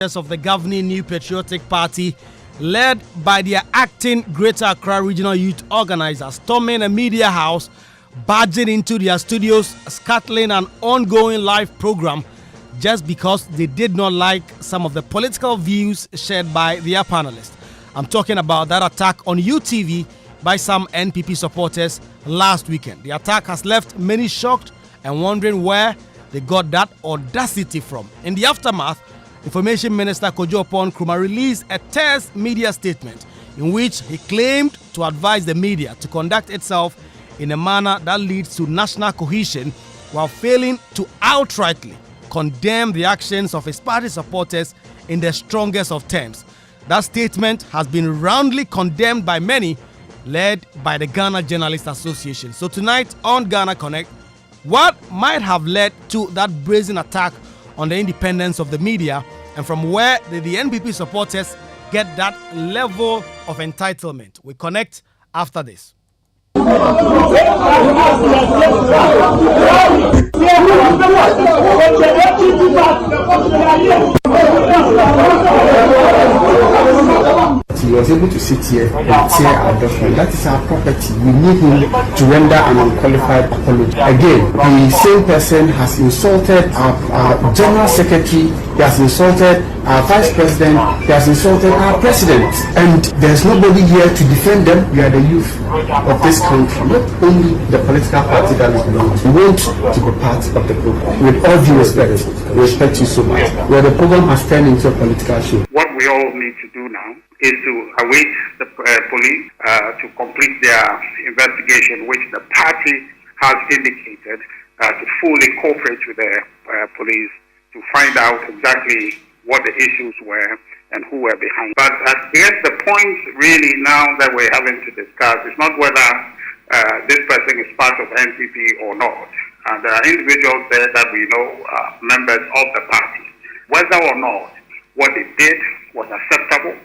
of the governing New Patriotic Party, led by their acting Greater Accra Regional Youth Organizers, storming a media house, barging into their studios, scuttling an ongoing live program just because they did not like some of the political views shared by their panelists. I'm talking about that attack on UTV by some NPP supporters last weekend. The attack has left many shocked and wondering where they got that audacity from. In the aftermath, Information Minister Kojo Nkrumah released a terse media statement in which he claimed to advise the media to conduct itself in a manner that leads to national cohesion while failing to outrightly condemn the actions of his party supporters in the strongest of terms. That statement has been roundly condemned by many, led by the Ghana Journalists Association. So tonight on Ghana Connect, what might have led to that brazen attack on the independence of the media, and from where did the NPP supporters get that level of entitlement? We connect after this. He was able to sit here and tear our document. That is our property. We need him to render an unqualified apology. Again, the same person has insulted our general secretary, he has insulted our vice president, he has insulted our president. And there's nobody here to defend them. We are the youth of this country, not only the political party that is belongs. We want to be part of the program. With all due respect, we respect you so much. Where the program has turned into a political show. What we all need to do now is to await the police to complete their investigation, which the party has indicated to fully cooperate with the police to find out exactly what the issues were and who were behind. But I guess the point really now that we're having to discuss is not whether this person is part of NPP or not. There are individuals there that we know are members of the party. Whether or not what they did was acceptable,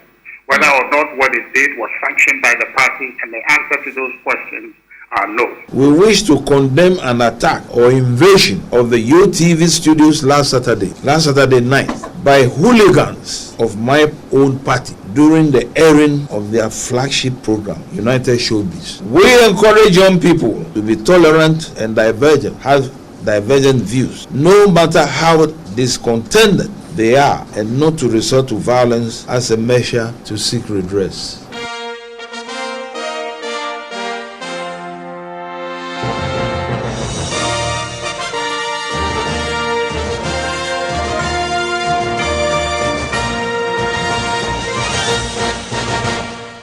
whether or not what it did was sanctioned by the party, and the answer to those questions are no. We wish to condemn an attack or invasion of the UTV studios last Saturday night, by hooligans of my own party during the airing of their flagship program, United Showbiz. We encourage young people to be tolerant and divergent, have divergent views, no matter how discontented they are, and not to resort to violence as a measure to seek redress.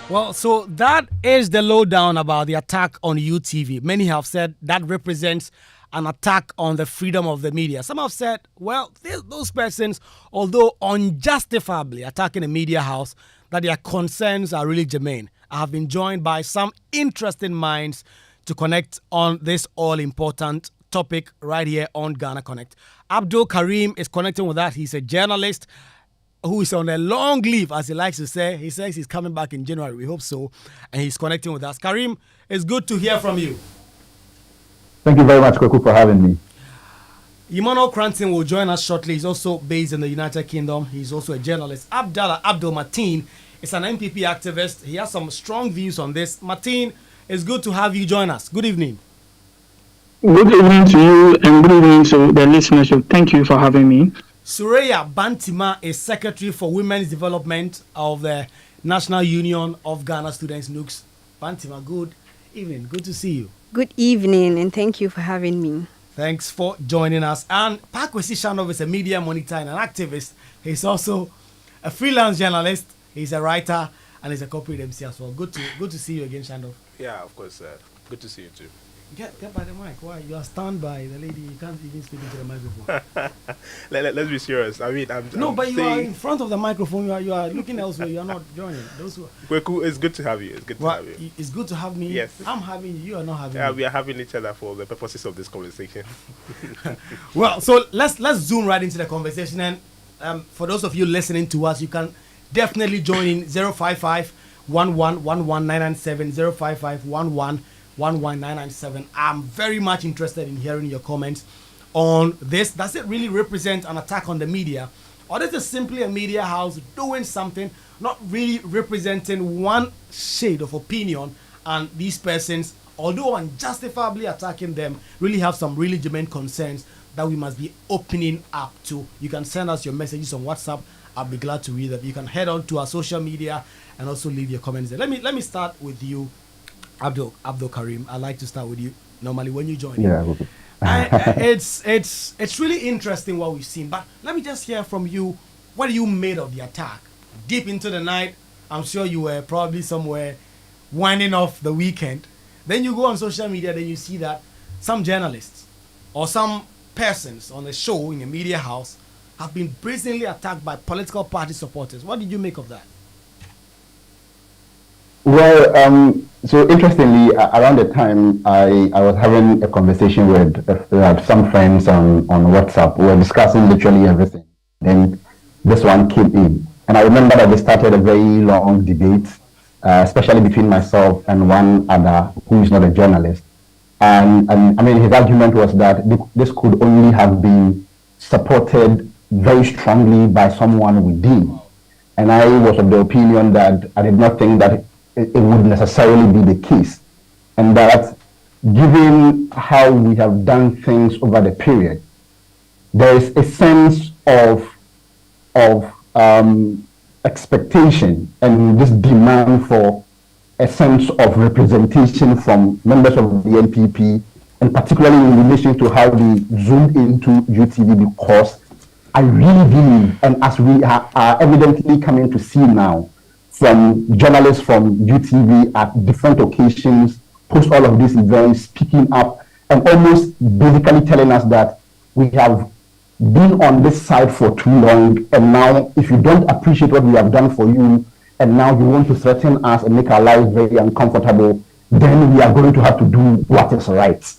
Well, so that is the lowdown about the attack on UTV. Many have said that represents an attack on the freedom of the media. Some have said, well, those persons, although unjustifiably attacking a media house, that their concerns are really germane. I have been joined by some interesting minds to connect on this all-important topic right here on Ghana Connect. Abdul Karim is connecting with that. He's a journalist who is on a long leave, as he likes to say. He says he's coming back in January. We hope so. And he's connecting with us. Karim, it's good to hear from you. Thank you very much, Kwaku, for having me. Emmanuel Cranton will join us shortly. He's also based in the United Kingdom. He's also a journalist. Abdallah Abdul Mateen is an NPP activist. He has some strong views on this. Mateen, it's good to have you join us. Good evening. Good evening to you and good evening to the listeners. Thank you for having me. Suraya Bantima is Secretary for Women's Development of the National Union of Ghana Students, NUGS. Bantima, good evening. Good to see you. Good evening, and thank you for having me. Thanks for joining us. And Kwaku Asante is a media monitor and an activist. He's also a freelance journalist. He's a writer and he's a corporate MC as well. Good to see you again, Shandov. Yeah, of course. Good to see you too. Get by the mic. Why? You are stunned by the lady. You can't even speak into the microphone. Let's be serious. I mean, but you are in front of the microphone. You are looking elsewhere. You are not joining. Kwaku, it's good to have you. It's good to have you. It's good to have me. Yes. I'm having you. You are not having me. We are having each other for the purposes of this conversation. Well, so let's zoom right into the conversation. And for those of you listening to us, you can definitely join in 055 1111997 055 11997. I'm very much interested in hearing your comments on this. Does it really represent an attack on the media, or this is simply a media house doing something, not really representing one shade of opinion, and these persons, although unjustifiably attacking them, really have some really genuine concerns that we must be opening up to. You can send us your messages on WhatsApp. I'll be glad to read them. You can head on to our social media and also leave your comments there. Let me start with you, Abdul Karim. I like to start with you normally when you join. Yeah. It's really interesting what we've seen. But let me just hear from you. What you made of the attack? Deep into the night, I'm sure you were probably somewhere winding off the weekend. Then you go on social media, then you see that some journalists or some persons on a show in a media house have been brazenly attacked by political party supporters. What did you make of that? Well, so interestingly, around the time I was having a conversation with some friends on WhatsApp. We were discussing literally everything. Then this one came in. And I remember that they started a very long debate, especially between myself and one other who is not a journalist. And I mean, his argument was that this could only have been supported very strongly by someone within. And I was of the opinion that I did not think that it would necessarily be the case. And that given how we have done things over the period, there is a sense of expectation and this demand for a sense of representation from members of the NPP, and particularly in relation to how they zoomed into UTV, because I really believe, and as we are evidently coming to see now, from journalists from UTV at different occasions, post all of these events, speaking up, and almost basically telling us that we have been on this side for too long, and now if you don't appreciate what we have done for you, and now you want to threaten us and make our lives very uncomfortable, then we are going to have to do what is right.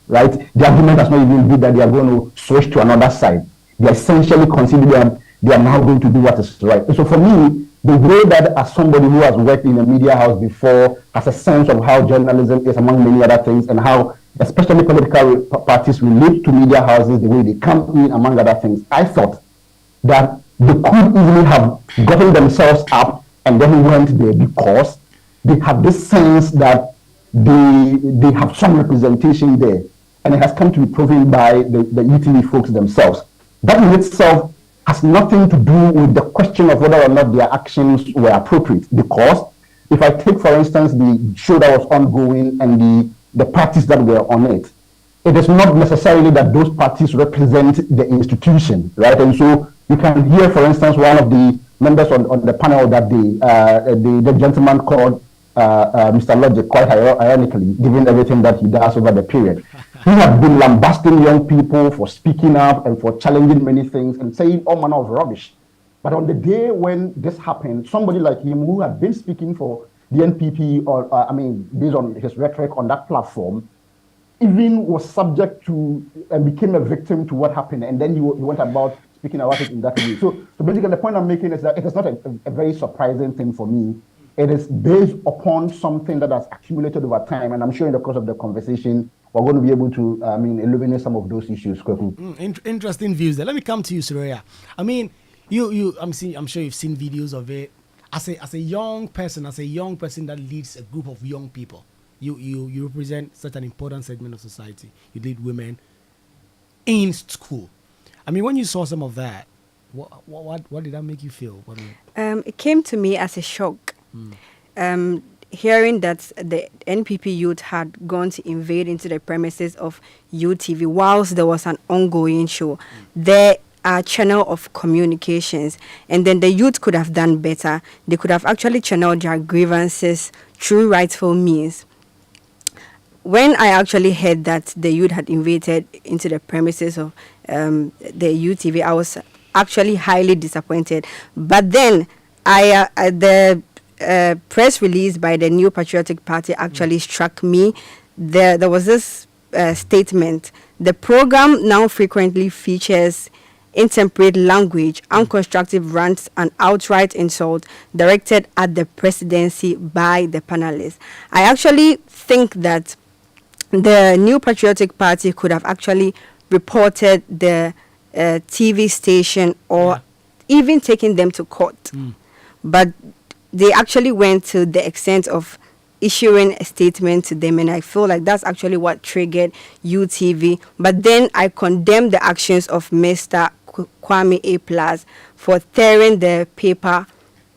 Right? The argument has not even been that they are going to switch to another side. They essentially consider that they are now going to do what is right. And so for me, the way that as somebody who has worked in a media house before, has a sense of how journalism is among many other things, and how especially political parties relate to media houses, the way they come in, among other things, I thought that they could easily have gotten themselves up and then went there because they have this sense that they have some representation there. And it has come to be proven by the UTV folks themselves. That in itself has nothing to do with the question of whether or not their actions were appropriate. Because if I take, for instance, the show that was ongoing and the parties that were on it, it is not necessarily that those parties represent the institution, right? And so you can hear, for instance, one of the members on the panel that the gentleman called Mr. Logic, quite ironically, given everything that he does over the period. He had been lambasting young people for speaking up and for challenging many things and saying all manner of rubbish. But on the day when this happened, somebody like him who had been speaking for the NPP, or based on his rhetoric on that platform, even was subject to and became a victim to what happened. And then he went about speaking about it in that way. So basically the point I'm making is that it is not a very surprising thing for me. It is based upon something that has accumulated over time. And I'm sure in the course of the conversation, we're going to be able to illuminate some of those issues. Interesting views there. Let me come to you, Suraya. I mean, I'm sure you've seen videos of it. As a young person that leads a group of young people, you represent such an important segment of society. You lead women in school. I mean, when you saw some of that, what did that make you feel? It came to me as a shock. Hearing that the NPP youth had gone to invade into the premises of UTV whilst there was an ongoing show. There are channel of communications, and then the youth could have done better. They could have actually channeled their grievances through rightful means. When I actually heard that the youth had invaded into the premises of the UTV, I was actually highly disappointed. But then the press release by the New Patriotic Party actually struck me. There was this statement: the program now frequently features intemperate language, unconstructive rants, and outright insult directed at the presidency by the panelists. I actually think that the New Patriotic Party could have actually reported the TV station or even taking them to court. But they actually went to the extent of issuing a statement to them, and I feel like that's actually what triggered UTV. But then I condemn the actions of Mr. Kwame A Plus for tearing the paper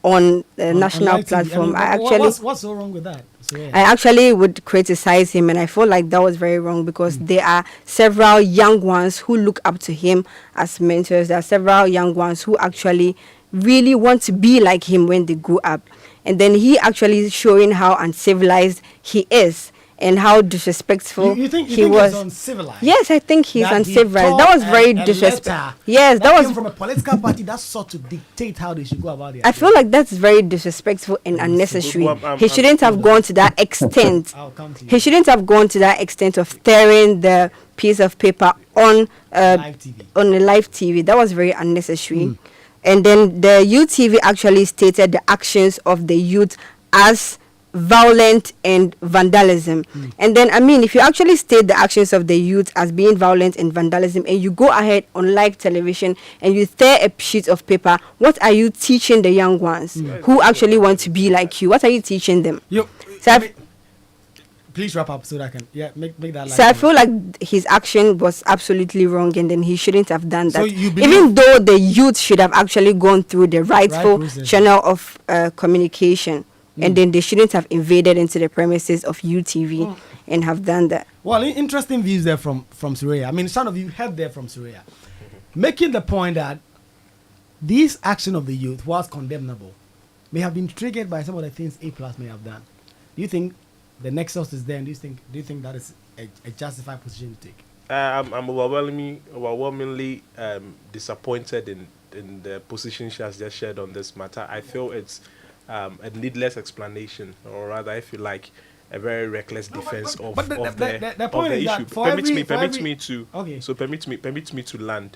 on the national live TV. platform. I mean, what's so wrong with that? So, yeah. I actually would criticize him, and I feel like that was very wrong because there are several young ones who look up to him as mentors. There are several young ones who actually really want to be like him when they grow up. And then he actually is showing how uncivilized he is and how disrespectful you think he was. He's uncivilized? Yes, I think he's That he uncivilized. tore That was very a disrespectful. letter Yes, that was came from a political party that sought to dictate how they should go about it. I feel like that's very disrespectful and unnecessary. He shouldn't have gone to that extent. I'll come to you. He shouldn't have gone to that extent of tearing the piece of paper on Live TV. on the live TV. That was very unnecessary. And then the UTV actually stated the actions of the youth as violent and vandalism. And then, I mean, if you actually state the actions of the youth as being violent and vandalism, and you go ahead on live television and you tear a sheet of paper, what are you teaching the young ones who actually want to be like you? What are you teaching them? So Please wrap up so that I can make that. So I feel like his action was absolutely wrong, and then he shouldn't have done that. So you believe- even though the youth should have actually gone through the rightful process. channel of communication, and then they shouldn't have invaded into the premises of UTV and have done that. Well, interesting views there from Suraya. I mean, some of you heard there from Suraya, making the point that this action of the youth, whilst condemnable, may have been triggered by some of the things A Plus may have done. Do you think the nexus is there, and do you think that is a justified position to take? I'm overwhelmingly disappointed in the position she has just shared on this matter. I feel it's a needless explanation, or rather, if you like, a very reckless defense of the issue. Permit me to land.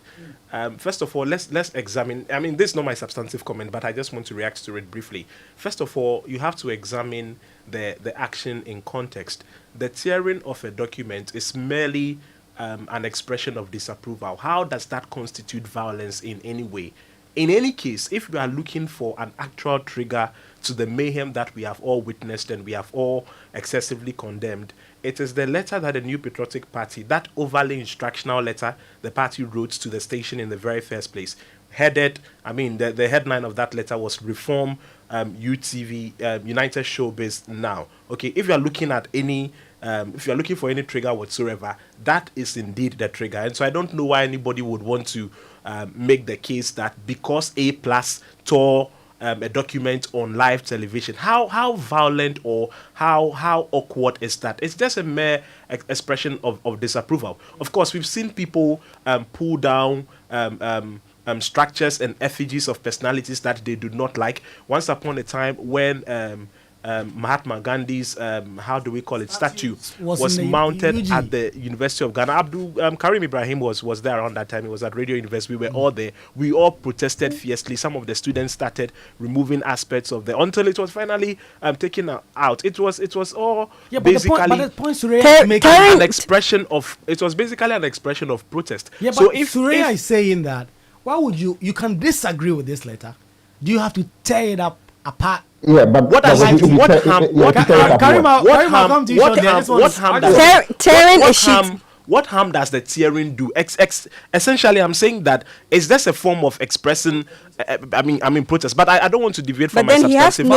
First of all, let's examine. I mean, this is not my substantive comment, but I just want to react to it briefly. First of all, you have to examine the action in context. The tearing of a document is merely an expression of disapproval. How does that constitute violence in any way? In any case, if we are looking for an actual trigger to the mayhem that we have all witnessed and we have all excessively condemned, it is the letter that the New Patriotic Party, that overly instructional letter the party wrote to the station in the very first place, headed, I mean, the headline of that letter was Reform UTV, United Showbiz Now. Okay, if you are looking at any if you're looking for any trigger whatsoever, that is indeed the trigger. And so I don't know why anybody would want to make the case that because A Plus tore a document on live television, how violent or how awkward is that? It's just a mere expression of disapproval. Of course, we've seen people pull down structures and effigies of personalities that they do not like. Once upon a time, when Mahatma Gandhi's statue was mounted at the University of Ghana. Karim Ibrahim was there around that time. He was at Radio University. We were all there. We all protested fiercely. Some of the students started removing aspects of until it was finally taken out. It was all basically an expression of. It was basically an expression of protest. Yeah, but so if Suraya is saying that, why would you can disagree with this letter? Do you have to tear it up apart? Yeah, but what harm does the tearing do? Essentially, I'm saying that it's just a form of expressing. I mean, protest. But I don't want to deviate from my substantive.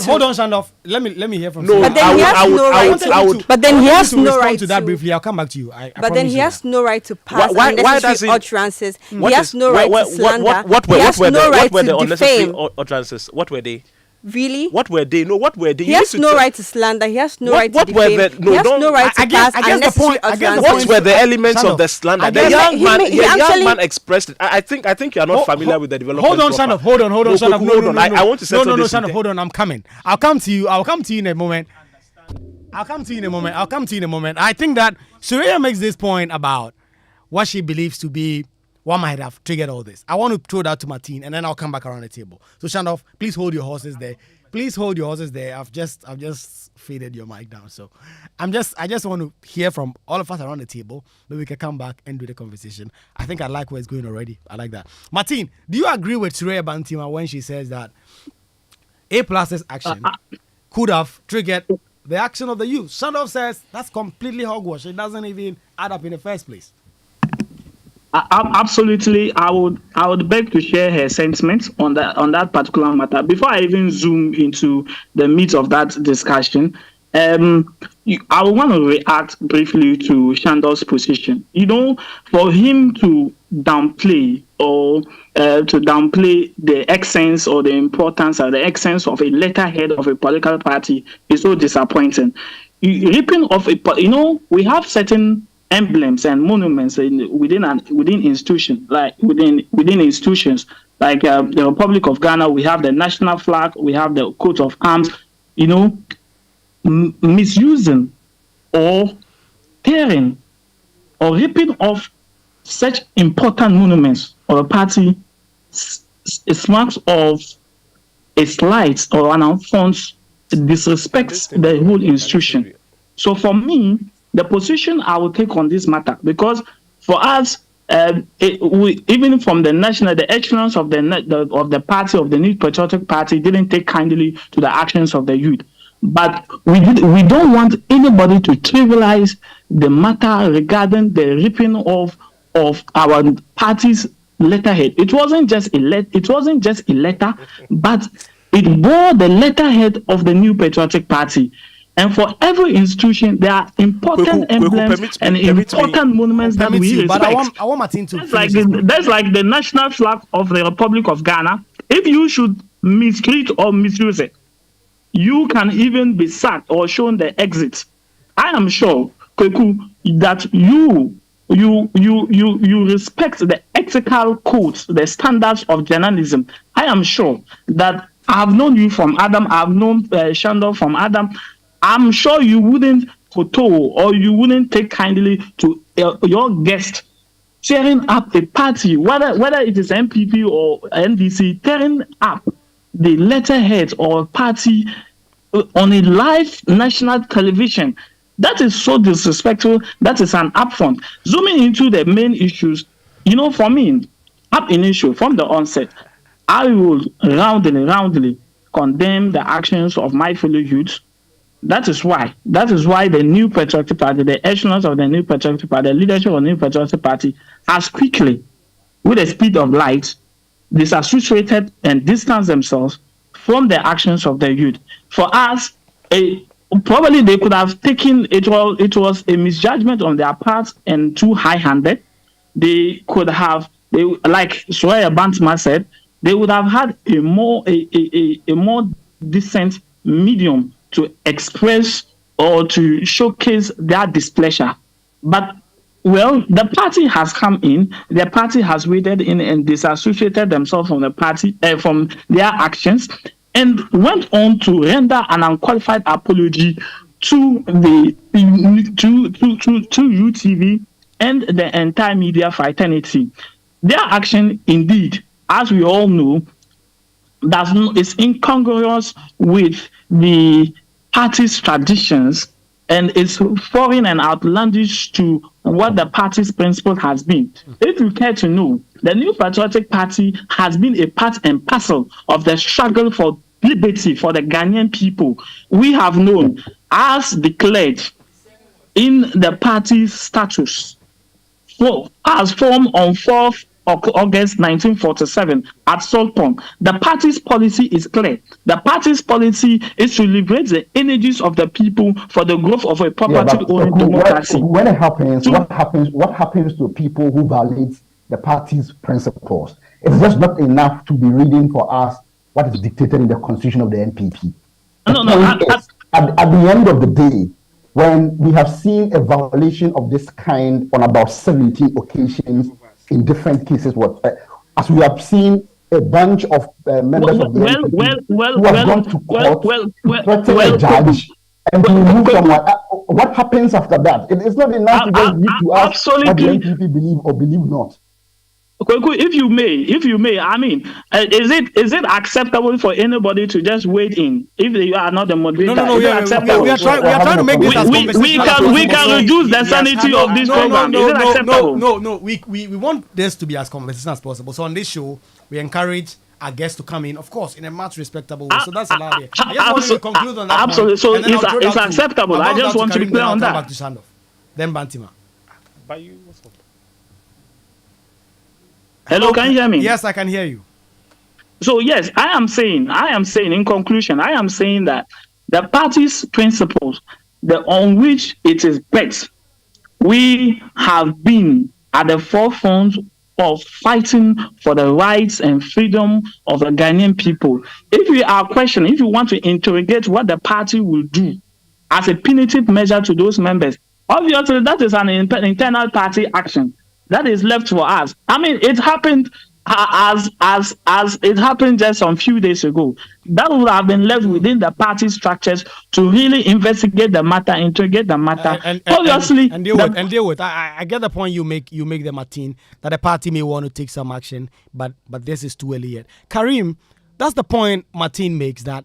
Hold on, Shandoff. Let me hear from. No, but then he has no right. But then he has no right to that briefly. I'll come back to you. But then he has no right to pass unnecessary utterances. He has no right to slander. What were the unnecessary utterances? What were they? Really? What were they? No, what were they? He has no right to slander. He has no right to defame. He has no right to pass unnecessary utterances. What were the elements of the slander? The young man expressed it. I think you are not familiar with the development. Hold on, Shandoff. Hold on. No. I want to settle this. No, Shandoff. Hold on. I'm coming. I'll come to you in a moment. I think that Suraya makes this point about what she believes to be what might have triggered all this? I want to throw that to Martin, and then I'll come back around the table. So Shandoff, please hold your horses there. Please hold your horses there. I've just faded your mic down. So I just want to hear from all of us around the table. Then we can come back and do the conversation. I think I like where it's going already. I like that. Martin, do you agree with Suraya Bantima when she says that A+'s action could have triggered the action of the youth? Shandoff says that's completely hogwash. It doesn't even add up in the first place. Absolutely, I would beg to share her sentiments on that particular matter. Before I even zoom into the meat of that discussion, I want to react briefly to Shandoff's position. For him to downplay the essence or the importance or the essence of a letterhead of a political party is so disappointing. Ripping off we have certain emblems and monuments within institutions, like within institutions, like the Republic of Ghana. We have the national flag, we have the coat of arms. Misusing or tearing or ripping off such important monuments of a party is marks of a slight or an affront, disrespects the whole institution. So for me, the position I will take on this matter, because for us, even from the echelons of the party, of the New Patriotic Party, didn't take kindly to the actions of the youth. But we don't want anybody to trivialize the matter regarding the ripping off of our party's letterhead. It wasn't just a letter, but it bore the letterhead of the New Patriotic Party. And for every institution, there are important emblems and important monuments that we respect. But I want Martin to. That's like the national flag of the Republic of Ghana. If you should mistreat or misuse it, you can even be sacked or shown the exit. I am sure, Kwaku, that you respect the ethical codes, the standards of journalism. I am sure that I have known you from Adam. I've known Shandoff from Adam. I'm sure you wouldn't photo or you wouldn't take kindly to your guest tearing up a party, whether it is MPP or NDC, tearing up the letterhead or party on a live national television. That is so disrespectful. That is an affront. Zooming into the main issues, for me, ab initio, from the onset, I will roundly condemn the actions of my fellow youths. That is why the New Patriotic Party, the echelons of the New Patriotic Party, the leadership of the New Patriotic Party has quickly, with the speed of light, disassociated and distanced themselves from the actions of the youth. For us, probably they could have taken it was a misjudgment on their part and too high-handed. They could have, like Suraya Bantima said, they would have had a more decent medium to express or to showcase their displeasure. But, the party has come in, the party has waded in and disassociated themselves from the party, from their actions, and went on to render an unqualified apology to UTV and the entire media fraternity. Their action, indeed, as we all know, is incongruous with the party's traditions and is foreign and outlandish to what the party's principle has been. If you care to know, the New Patriotic Party has been a part and parcel of the struggle for liberty for the Ghanaian people. We have known, as declared in the party's status, as formed on 4th August 1947 at Saltpond, the party's policy is clear. The party's policy is to liberate the energies of the people for the growth of a property-owned democracy. When it happens, what happens to people who violate the party's principles? It's just not enough to be reading for us what is dictated in the constitution of the NPP. At the end of the day, when we have seen a violation of this kind on about 17 occasions in different cases, as we have seen a bunch of members of the NPP who have gone to court, threaten a judge, and to remove someone. What happens after that? It's not enough to just read to us what the NPP believe or believe not. Kwaku, if you may, I mean, is it acceptable for anybody to just wait in if you are not the moderator? No. Is it acceptable? We are trying to make this as conversational. We can reduce the sanity of this program. Is it acceptable? No. We want this to be as conversational as possible. So on this show, we encourage our guests to come in, of course, in a much respectable way. So that's allowed here. I just want to conclude on that. Absolutely. So it's it's acceptable. I just want to be clear on that. Back to Shandoff. Then Bantima. But you, what's up? Hello, can you hear me? Yes, I can hear you. So yes, I am saying in conclusion, I am saying that the party's principles, on which it is based, we have been at the forefront of fighting for the rights and freedom of the Ghanaian people. If we are questioning, if you want to interrogate what the party will do as a punitive measure to those members, obviously that is an internal party action that is left for us. I mean, it happened as it happened just some few days ago. That would have been left within the party structures to really investigate the matter, interrogate the matter. Obviously, and deal with. I get the point you make there, Martin, that the party may want to take some action, but this is too early yet. Karim, that's the point Martin makes, that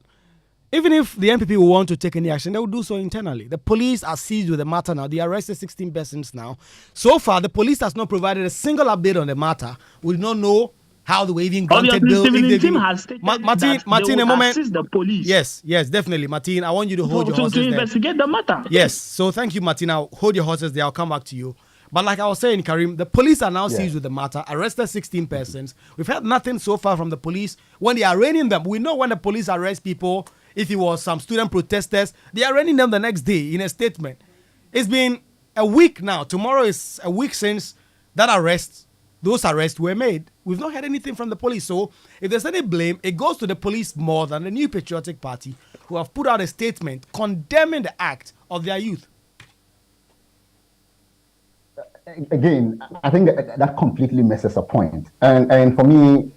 even if the NPP will want to take any action, they will do so internally. The police are seized with the matter now. They arrested 16 persons now. So far, the police has not provided a single update on the matter. We do not know how they were even granted bail. Martin, a moment. Assist the police. Yes, definitely. Martin, I want you to hold your horses to there. Investigate the matter. Yes, so thank you, Martin. I'll hold your horses there. I'll come back to you. But like I was saying, Karim, the police are now seized with the matter, arrested 16 persons. We've heard nothing so far from the police. When they are arraigning them, we know when the police arrest people, if it was some student protesters, they are arraigning them the next day in a statement. It's been a week now. Tomorrow is a week since those arrests were made. We've not heard anything from the police. So if there's any blame, it goes to the police more than the New Patriotic Party, who have put out a statement condemning the act of their youth. Again, I think that completely misses a point. And for me,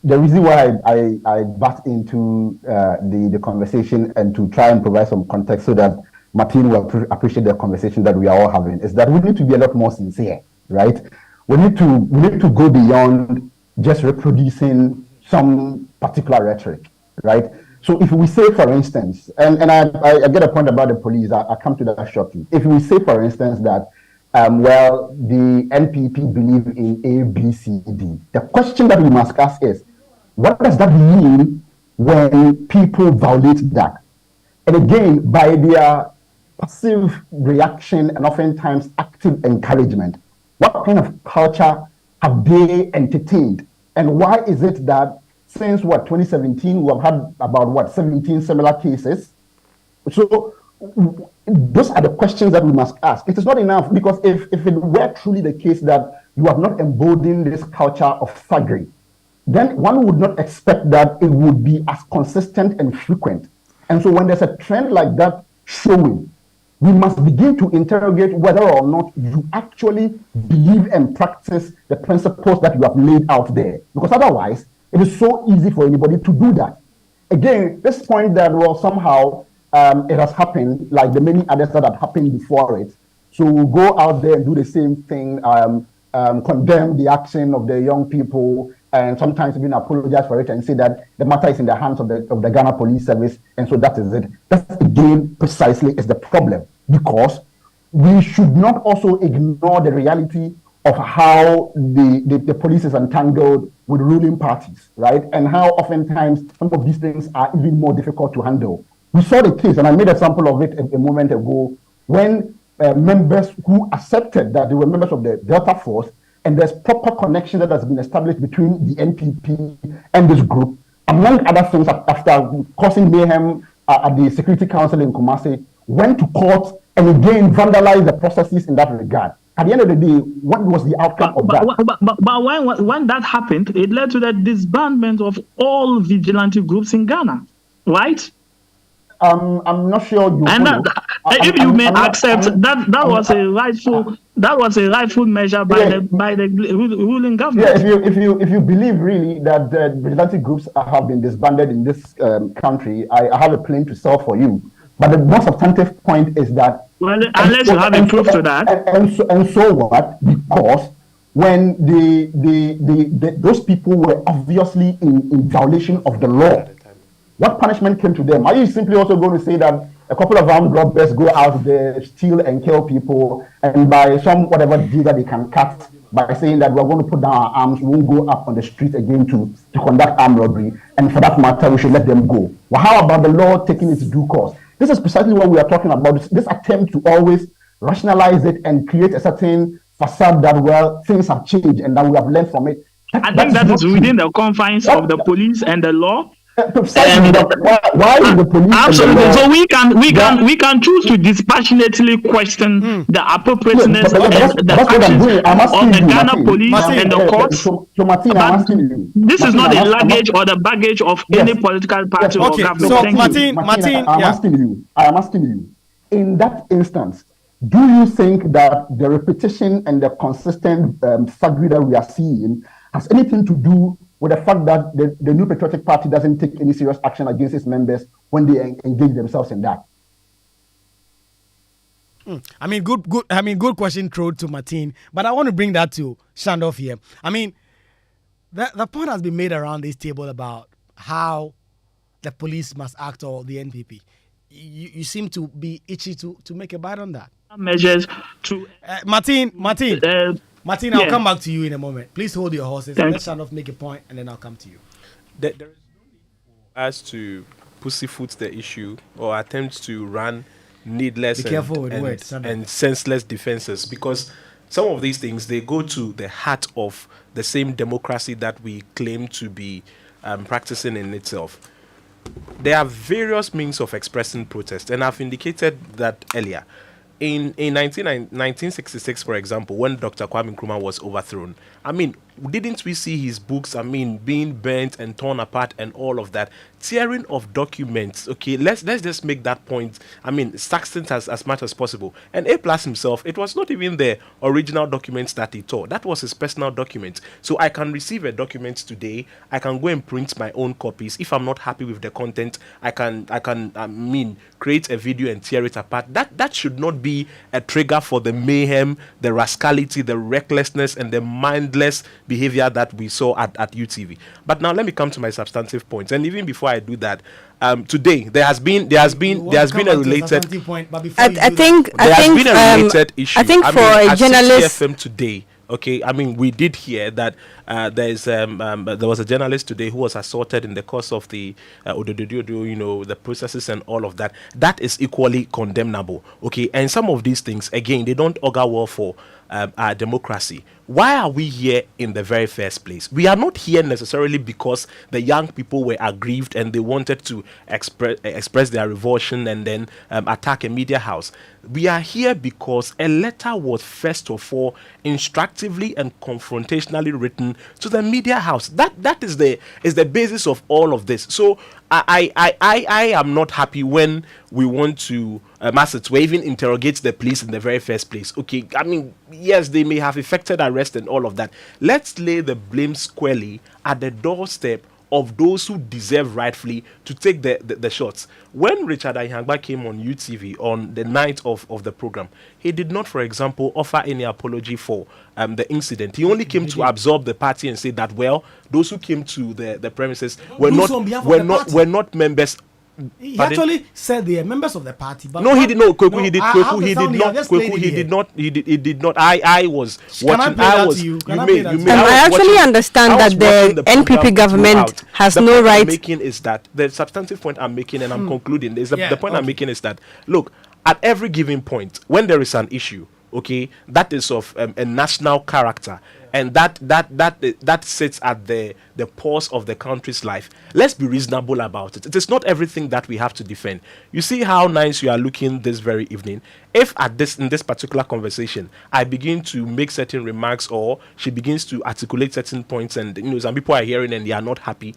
the reason why I butt into the conversation and to try and provide some context so that Martin will appreciate the conversation that we are all having is that we need to be a lot more sincere, right? We need to go beyond just reproducing some particular rhetoric, right? So if we say, for instance, and I get a point about the police, I come to that shortly. If we say, for instance, that the NPP believe in A, B, C, D, the question that we must ask is, what does that mean when people violate that? And again, by their passive reaction and oftentimes active encouragement, what kind of culture have they entertained? And why is it that since 2017, we have had about 17 similar cases? So those are the questions that we must ask. It is not enough, because if it were truly the case that you have not emboldened this culture of thuggery, then one would not expect that it would be as consistent and frequent. And so when there's a trend like that showing, we must begin to interrogate whether or not you actually believe and practice the principles that you have laid out there. Because otherwise, it is so easy for anybody to do that. Again, this point that, well, somehow it has happened, like the many others that have happened before it. So we'll go out there and do the same thing, condemn the action of the young people, and sometimes even apologize for it and say that the matter is in the hands of the Ghana Police Service, and so that is it. That again precisely is the problem, because we should not also ignore the reality of how the police is entangled with ruling parties, right? And how oftentimes some of these things are even more difficult to handle. We saw the case, and I made a sample of it a moment ago, when members who accepted that they were members of the Delta Force, and there's proper connection that has been established between the NPP and this group, among other things, after causing mayhem at the Security Council in Kumasi, went to court and again vandalized the processes in that regard. At the end of the day, what was the outcome of that? But when that happened, it led to the disbandment of all vigilante groups in Ghana, right? I'm not sure you. And if you may accept that was a rightful measure by the ruling government. Yeah, if you believe really that the vigilante groups have been disbanded in this country, I have a plane to sell for you. But the most substantive point is that, well, unless you have a proof to that, and so what? Because when those people were obviously in violation of the law? What punishment came to them? Are you simply also going to say that a couple of armed robbers go out there, steal and kill people, and by some whatever deal that they can cut by saying that we're going to put down our arms, we won't go up on the street again to conduct armed robbery, and for that matter, we should let them go? Well, how about the law taking its due course? This is precisely what we are talking about, this attempt to always rationalize it and create a certain facade that, well, things have changed and that we have learned from it. I think that is within the confines of the police and the law. Precisely, why is the police? Absolutely. So we can choose to dispassionately question the appropriateness of the actions of the Ghana police and the courts. So Martin, I'm asking you. This is not the luggage or the baggage of any political party or government. So Martin, I'm asking you. In that instance, do you think that the repetition and the consistent thuggery that we are seeing has anything to do with the fact that the New Patriotic Party doesn't take any serious action against its members when they engage themselves in that? I mean, good question thrown to Martin, but I want to bring that to Shandoff here. I mean, the point has been made around this table about how the police must act, or the NPP. You seem to be itchy to make a bite on that. Measures to Martin, I'll come back to you in a moment. Please hold your horses. Let Shandoff make a point, and then I'll come to you. There is no need for us to pussyfoot the issue or attempt to run needless and senseless defenses, because some of these things, they go to the heart of the same democracy that we claim to be practicing in itself. There are various means of expressing protest, and I've indicated that earlier. In 1966, for example, when Dr. Kwame Nkrumah was overthrown, I mean, didn't we see his books, being burnt and torn apart and all of that? Tearing of documents, okay, let's just make that point, succinct as much as possible. And A+ himself, it was not even the original documents that he tore. That was his personal document. So I can receive a document today, I can go and print my own copies. If I'm not happy with the content, I can create a video and tear it apart. That should not be a trigger for the mayhem, the rascality, the recklessness, and the mindless behavior that we saw at UTV. But now let me come to my substantive points. And even before I do that, today there has been a related point, but I think related issue. I think for a journalist today. Okay, we did hear that there was a journalist today who was assaulted in the course of the the processes and all of that. That is equally condemnable. Okay, and some of these things, again, they don't augur well for our democracy. Why are we here in the very first place? We are not here necessarily because the young people were aggrieved and they wanted to express their revulsion and then attack a media house. We are here because a letter was first of all instructively and confrontationally written to the media house. That is the basis of all of this. So I am not happy when we want to even interrogate the police in the very first place. Okay, yes, they may have effected arrest and all of that. Let's lay the blame squarely at the doorstep of those who deserve rightfully to take the shots. When Richard Ayangba came on UTV on the night of the program, he did not, for example, offer any apology for the incident. He only came to absolve the party and say that, well, those who came to the premises were not members. He actually said they are members of the party. But no, he did not. He did not. I was watching. I actually understand that the NPP government has no right. The substantive point I'm making, and I'm concluding, is the point I'm making is that, look, at every given point, when there is an issue, okay, that is of a national character, and that sits at the pulse of the country's life, let's be reasonable about it. It is not everything that we have to defend. You see how nice you are looking this very evening. If in this particular conversation I begin to make certain remarks, or she begins to articulate certain points, and some people are hearing and they are not happy,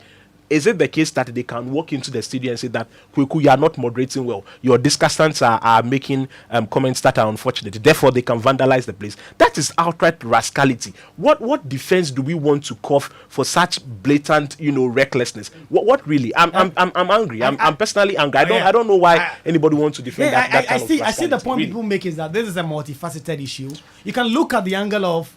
is it the case that they can walk into the studio and say that, Kwaku, you are not moderating well, your discussants are making comments that are unfortunate, therefore they can vandalize the place? That is outright rascality. What defense do we want to cough for such blatant, recklessness? What really? I'm angry. I'm personally angry. I don't know why anybody wants to defend that kind of rascality. I see the point people make is that this is a multifaceted issue. You can look at the angle of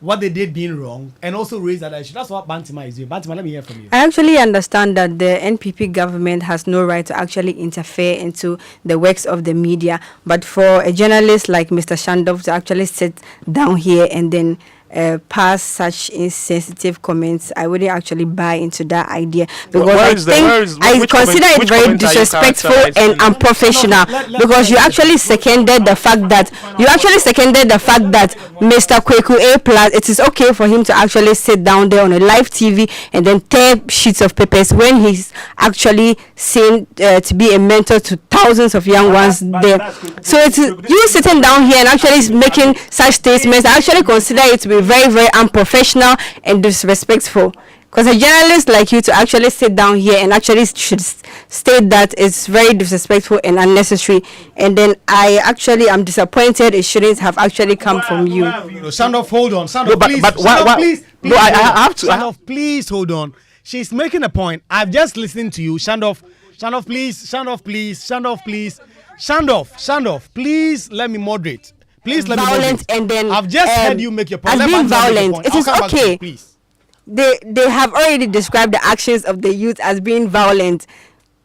what they did being wrong and also raise that issue. That's what Bantima is doing. Bantima, let me hear from you. I actually understand that the NPP government has no right to actually interfere into the works of the media, but for a journalist like Mr. Shandov to actually sit down here and then pass such insensitive comments, I wouldn't actually buy into that idea, because I consider it very disrespectful and unprofessional. Because you actually seconded the fact that Mr. Kwaku A Plus, it is okay for him to actually sit down there on a live TV and then tear sheets of papers when he's actually seen to be a mentor to thousands of young ones there. So it's you sitting down here and actually making such statements. I actually consider it to be very, very unprofessional and disrespectful. Because a journalist like you to actually sit down here and actually should state that it's very disrespectful and unnecessary. And then I actually am disappointed it shouldn't have actually come from you. Shandov, hold on. Shandov, please. I have to. Shandov, please hold on. She's making a point. I've just listened to you. Shandov, please. Shandov, please let me moderate. Please let me moderate. And then I've just heard you make your point. As being violent, it is okay. Please. They have already described the actions of the youth as being violent.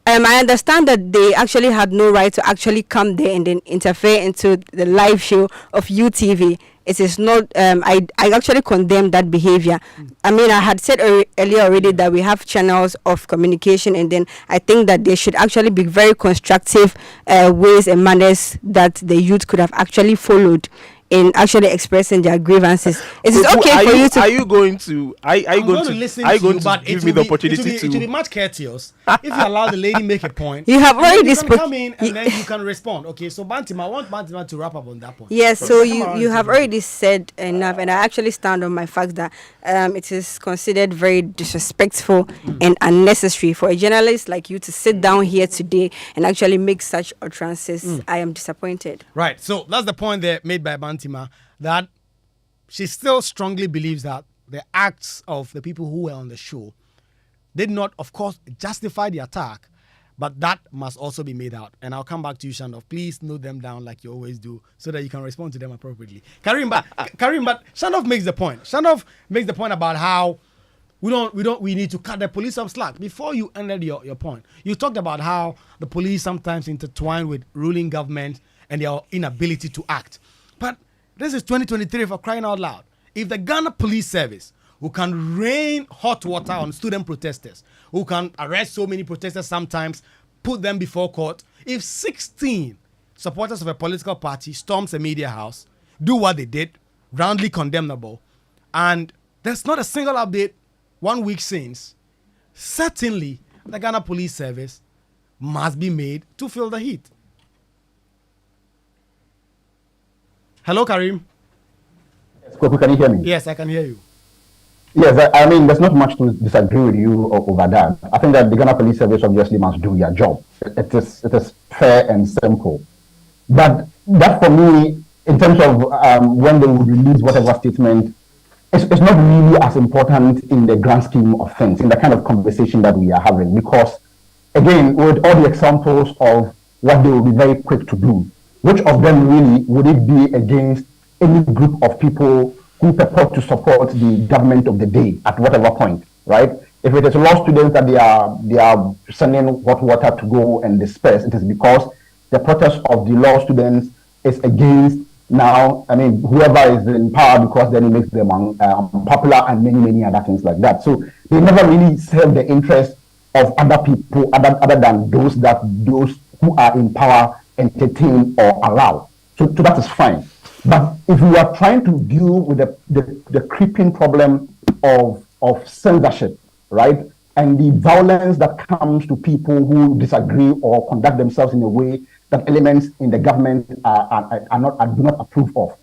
I understand that they actually had no right to actually come there and then interfere into the live show of UTV. It is not. I actually condemn that behavior. I mean, I had said earlier already that we have channels of communication, and then I think that there should actually be very constructive ways and manners that the youth could have actually followed in actually expressing their grievances. It is okay for you to. Are you going to? Are you going to listen to you, but give me the opportunity to? It will be much courteous if you allow the lady make a point. You have already come in and then you can respond. Okay, so Bantima, I want Bantima to wrap up on that point. Yes, so you have already said enough, and I actually stand on my fact that it is considered very disrespectful and unnecessary for a journalist like you to sit down here today and actually make such utterances. I am disappointed. Right, so that's the point there made by Bantima, that she still strongly believes that the acts of the people who were on the show did not, of course, justify the attack, but that must also be made out. And I'll come back to you, Shandov. Please note them down like you always do, so that you can respond to them appropriately. Karim, but Shandov makes the point. Shandov makes the point about how we need to cut the police some slack. Before you ended your point, you talked about how the police sometimes intertwine with ruling government and their inability to act. But this is 2023, for crying out loud. If the Ghana Police Service, who can rain hot water on student protesters, who can arrest so many protesters sometimes, put them before court, if 16 supporters of a political party storms a media house, do what they did, roundly condemnable, and there's not a single update 1 week since, certainly the Ghana Police Service must be made to feel the heat. Hello, Karim. Yes, Kwaku, can you hear me? Yes, I can hear you. Yes, I mean, there's not much to disagree with you over that. I think that the Ghana Police Service obviously must do their job. It is fair and simple. But that, for me, in terms of when they will release whatever statement, it's not really as important in the grand scheme of things, in the kind of conversation that we are having. Because, again, with all the examples of what they will be very quick to do, which of them really would it be against any group of people who purport to support the government of the day at whatever point, right? If it is law students that they are sending hot water to go and disperse, it is because the protest of the law students is against now, I mean, whoever is in power, because then it makes them unpopular and many other things like that. So they never really serve the interest of other people other than those who are in power entertain or allow. So that is fine. But if we are trying to deal with the creeping problem of censorship, right, and the violence that comes to people who disagree or conduct themselves in a way that elements in the government do not approve of,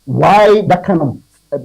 why that kind of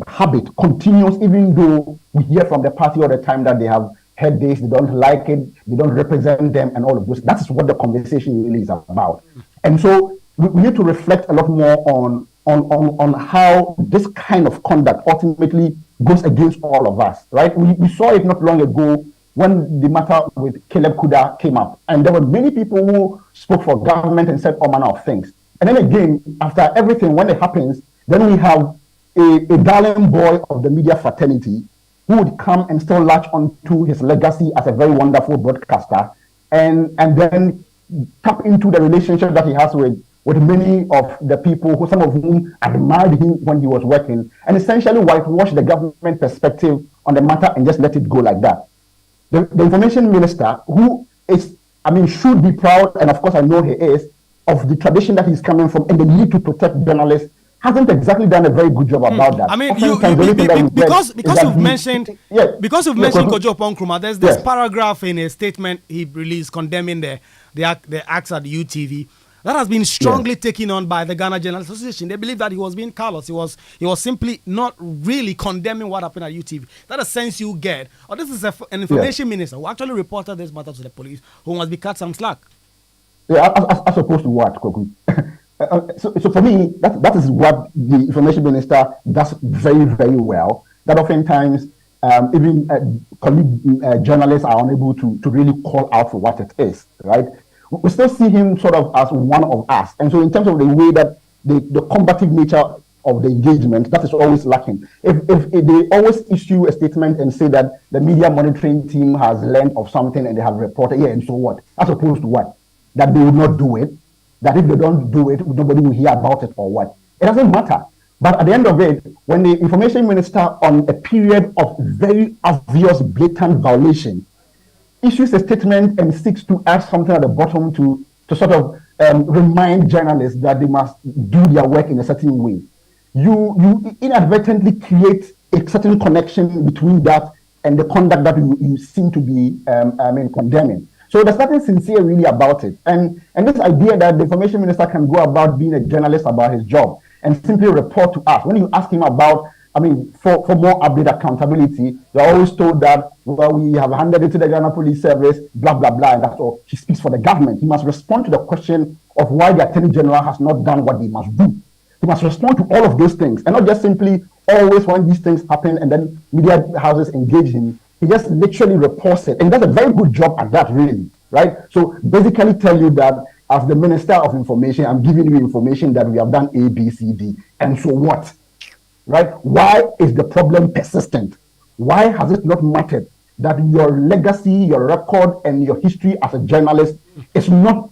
habit continues, even though we hear from the party all the time that they have heard this, they don't like it, they don't represent them, and all of those. That's what the conversation really is about. And so we need to reflect a lot more on how this kind of conduct ultimately goes against all of us, right? We saw it not long ago when the matter with Caleb Kuda came up, and there were many people who spoke for government and said all manner of things. And then again, after everything, when it happens, then we have a darling boy of the media fraternity who would come and still latch onto his legacy as a very wonderful broadcaster and then tap into the relationship that he has with many of the people who, some of whom admired him when he was working, and essentially whitewash the government perspective on the matter and just let it go like that. The information minister, who is, should be proud, and of course I know he is, of the tradition that he's coming from and the need to protect journalists, hasn't exactly done a very good job about that. I mean, because you've mentioned Kojo Ponkrumah, there's this paragraph in a statement he released condemning the acts at the UTV that has been strongly taken on by the Ghana Journalists Association. They believe that he was being callous. He was simply not really condemning what happened at UTV. That's a sense you get. Or this is an information minister who actually reported this matter to the police, who must be cut some slack. Yeah, as opposed to what, Kwaku? So for me, that is what the information minister does very, very well. That oftentimes even colleague journalists are unable to really call out for what it is, right? We still see him sort of as one of us. And so in terms of the way that the combative nature of the engagement, that is always lacking. If they always issue a statement and say that the media monitoring team has learned of something and they have reported, and so what? As opposed to what? That they would not do it, that if they don't do it, nobody will hear about it or what. It doesn't matter. But at the end of it, when the information minister, on a period of very obvious, blatant violation, issues a statement and seeks to add something at the bottom to sort of remind journalists that they must do their work in a certain way, you inadvertently create a certain connection between that and the conduct that you seem to be condemning. So there's nothing sincere really about it. And this idea that the information minister can go about being a journalist about his job and simply report to us. When you ask him about, for more update accountability, you're always told that, well, we have handed it to the Ghana Police Service, blah, blah, blah, and that's all. He speaks for the government. He must respond to the question of why the Attorney General has not done what he must do. He must respond to all of those things, and not just simply always when these things happen and then media houses engage him. He just literally reports it, and he does a very good job at that, really, right? So basically tell you that as the Minister of Information, I'm giving you information that we have done A, B, C, D, and so what? Right? Why is the problem persistent? Why has it not mattered that your legacy, your record, and your history as a journalist is not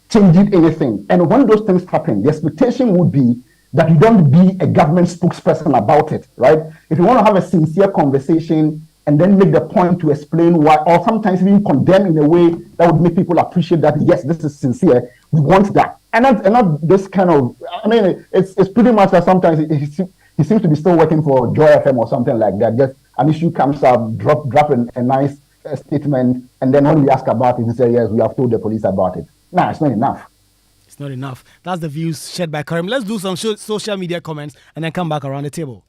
changing anything? And when those things happen, the expectation would be that you don't be a government spokesperson about it, right? If you want to have a sincere conversation and then make the point to explain why, or sometimes even condemn in a way that would make people appreciate that, yes, this is sincere, we want that. And not this kind of, it's pretty much that sometimes he seems to be still working for Joy FM or something like that. Just an issue comes up, drop a nice statement, and then when we ask about it, he says, yes, we have told the police about it. Nah, it's not enough. It's not enough. That's the views shared by Karim. Let's do some social media comments and then come back around the table.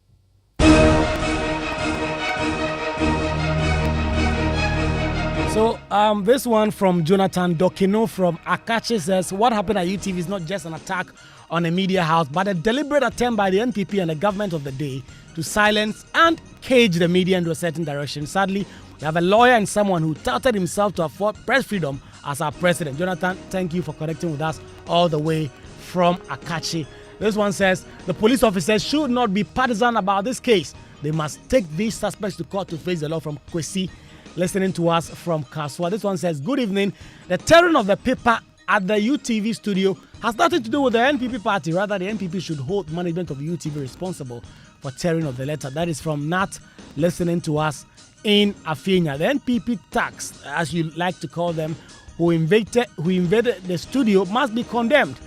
So this one from Jonathan Dokino from Akache says, what happened at UTV is not just an attack on a media house, but a deliberate attempt by the NPP and the government of the day to silence and cage the media into a certain direction. Sadly, we have a lawyer and someone who touted himself to afford press freedom as our president. Jonathan, thank you for connecting with us all the way from Akache. This one says, the police officers should not be partisan about this case. They must take these suspects to court to face the law. From Kwesi, listening to us from Kaswa. This one says, good evening. The tearing of the paper at the UTV studio has nothing to do with the NPP party. Rather, the NPP should hold management of UTV responsible for tearing of the letter. That is from Nat, listening to us in Afienya. The NPP tax, as you like to call them, who invaded the studio must be condemned.